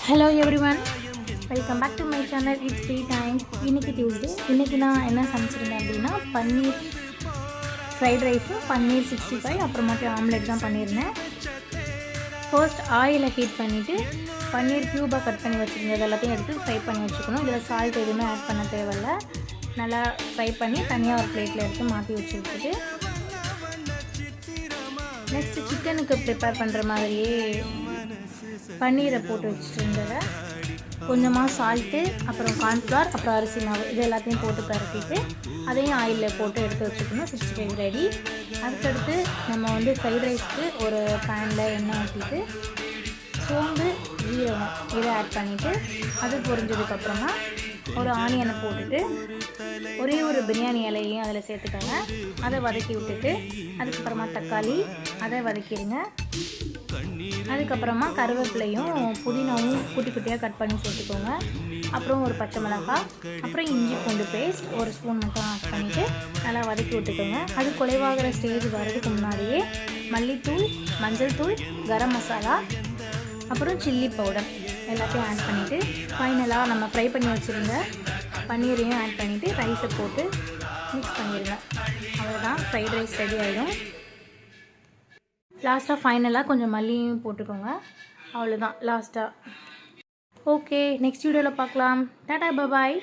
Hello everyone, welcome back to my channel. It's free time. இன்றைக்கி Tuesday. இன்றைக்கி நான் என்ன சமைச்சிருந்தேன் அப்படின்னா பன்னீர் ஃப்ரைட் ரைஸும் பன்னீர் 65 அப்புறமாட்டி ஆம்லெட் தான் பண்ணியிருந்தேன். ஃபர்ஸ்ட் ஆயிலை ஹீட் பண்ணிவிட்டு பன்னீர் க்யூபாக கட் பண்ணி வச்சுருந்தது எல்லாத்தையும் எடுத்து ஃப்ரை பண்ணி வச்சுக்கணும். இதில் சால்ட் எதுவுமே ஆட் பண்ண தேவையில்லை. நல்லா ஃப்ரை பண்ணி தனியாக ஒரு பிளேட்டில் எடுத்து மாற்றி வச்சுருக்குது. நெக்ஸ்ட்டு சிக்கனுக்கு ப்ரிப்பேர் பண்ணுற மாதிரியே பன்னீரை போட்டு வச்சுட்டு இருந்ததை கொஞ்சமாக சால்ட்டு, அப்புறம் கார்ன்ஃப்ளவர், அப்புறம் அரிசி மாவு இது எல்லாத்தையும் போட்டு பரட்டிட்டு அதையும் ஆயிலில் போட்டு எடுத்து வச்சுக்கணும். 65 ரெடி. அதுக்கடுத்து நம்ம ஃப்ரைட் ரைஸ்க்கு ஒரு பேனில் எண்ணெய் ஊற்றிட்டு சோம்பு, ஜீரகம் இதை ஆட் பண்ணிவிட்டு அது பொரிஞ்சதுக்கப்புறமா ஒரு ஆனியனை போட்டுட்டு ஒரே ஒரு பிரியாணி இலையையும் அதில் சேர்த்துக்கோங்க. அதை வதக்கி விட்டுட்டு அதுக்கப்புறமா தக்காளி அதை வதக்கிடுங்க. அதுக்கப்புறமா கருவேப்பிலையும் புதினாவும் குட்டி குட்டியாக கட் பண்ணி சேர்த்துக்கோங்க. அப்புறம் ஒரு பச்சை மிளகாய், அப்புறம் இஞ்சி பூண்டு பேஸ்ட் ஒரு ஸ்பூன் மட்டும் ஆட் பண்ணிவிட்டு நல்லா வதக்கி விட்டுக்கோங்க. அது குலைவாகிற ஸ்டேஜ் வர்றதுக்கு முன்னாடியே மல்லித்தூள், மஞ்சள் தூள், கரம் மசாலா, அப்புறம் சில்லி பவுடர் எல்லாத்தையும் ஆட் பண்ணிவிட்டு ஃபைனலாக நம்ம ஃப்ரை பண்ணி வச்சுருந்த பன்னீரையும் ஆட் பண்ணிவிட்டு ரைஸை போட்டு மிக்ஸ் பண்ணிடுங்க. அவ்வளோதான், ஃப்ரைட் ரைஸ் ரெடி ஆகிடும். லாஸ்ட்டாக ஃபைனலாக கொஞ்சம் மல்லியும் போட்டுக்கோங்க. அவ்வளோதான் லாஸ்ட்டாக. ஓகே, நெக்ஸ்ட் வீடியோவில் பார்க்கலாம். டாடா, பாய்.